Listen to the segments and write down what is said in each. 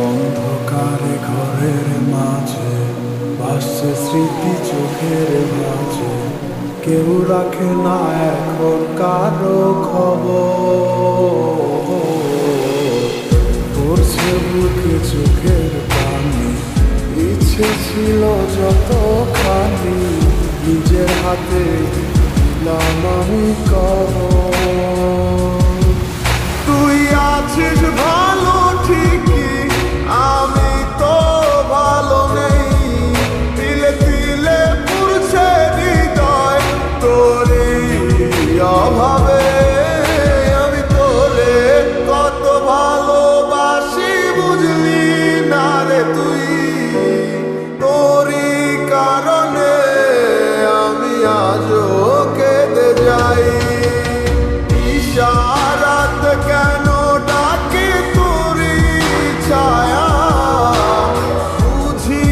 অন্ধকারে ঘরের মাঝে ভাসছে স্মৃতি চোখের মাঝে, কেউ রাখে না এখন কারো খবর। পড়ছে বুকে চোখের পানি, ইচ্ছে ছিল যতখানি নিজের হাতে দিলাম আমি কবর। তুই আছিস ভালো ঠিকই, আমি তো ভালো নেই। তিলে তিলে পুড়ছে হৃদয় তোরই অভাবে। আমি তোরে কত ভালোবাসি বুঝলি না রে তুই। তোরই কারণে আমি আজও কেঁদে যাই। ইশারাত কেন ডাকে তোরই ছায়া, বুঝি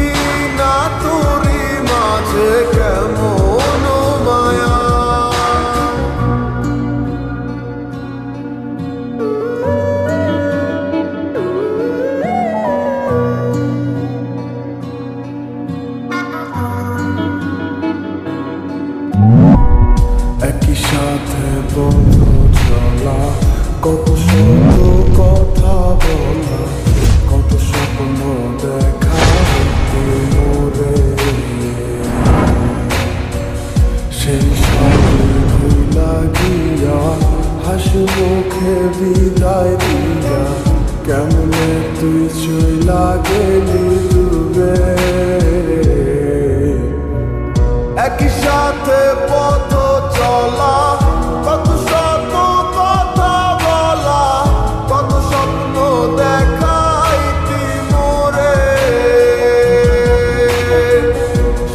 না তোরই মাঝে কেমন মায়া। একই সাথে বন্ধ চলা, কত শত কথা বলা, কত স্বপ্ন দেখা হতে মোরে। সেই সবে ভুলা গিয়া হাসি মুখে বিদায় দিয়া, কেমনে তুই চইলা গেলি ডুবে। একই সাথে পথ চলা, কত শত কথা বলা, কত স্বপ্ন দেখাইতি মোরে।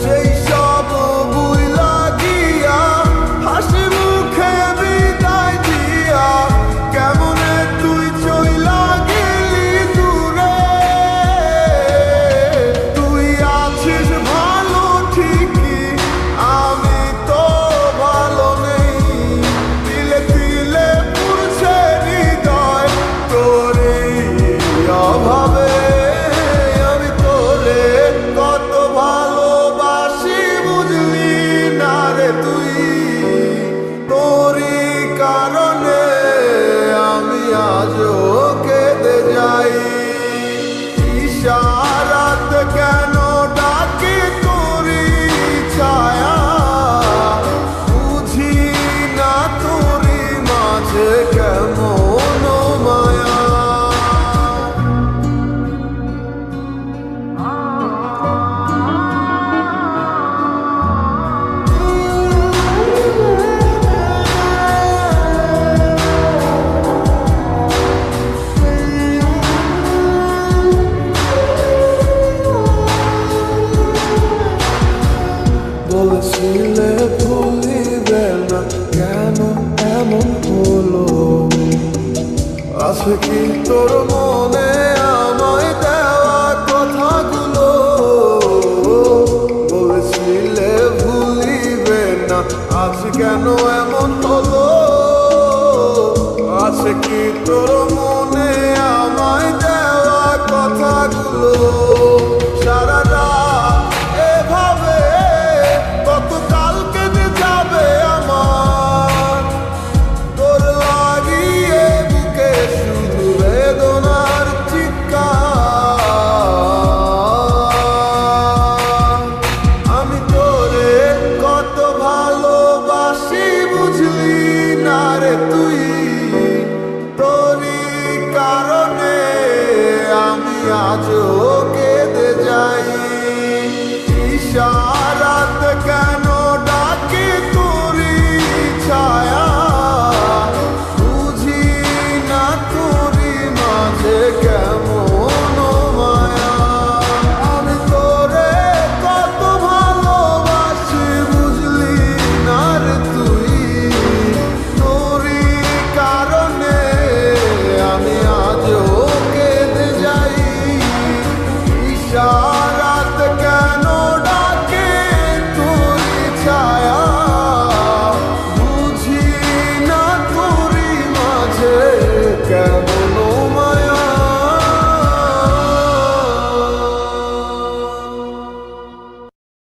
সেই সব ভুইলা গিয়া হাসি মুখে বিদায় দিয়া, কেমনে তুই চইলা গেলি দূরে। তুই আছিস ভালো ঠিকই, আমি তো ভালো নেই। তিলে তিলে পুড়ছে হৃদয় তোরই অভাবে। আমি তোরে কত ভালোবাসি বুঝলি না রে তুই। তোরই কারণে আমি আজও কেঁদে যাই। ইশারাত কেন ডাকে তোরই ছায়া, বুঝি না তোরই মাঝে কেমন মায়া। বলেছিলে ভুলিবে না, কেন এমন হলো? আছে কি তোর মনে আমায় দেওয়া কথাগুলো? বলেছিলে ভুলিবে না, আজ কেন এমন হলো? আছে কি তোর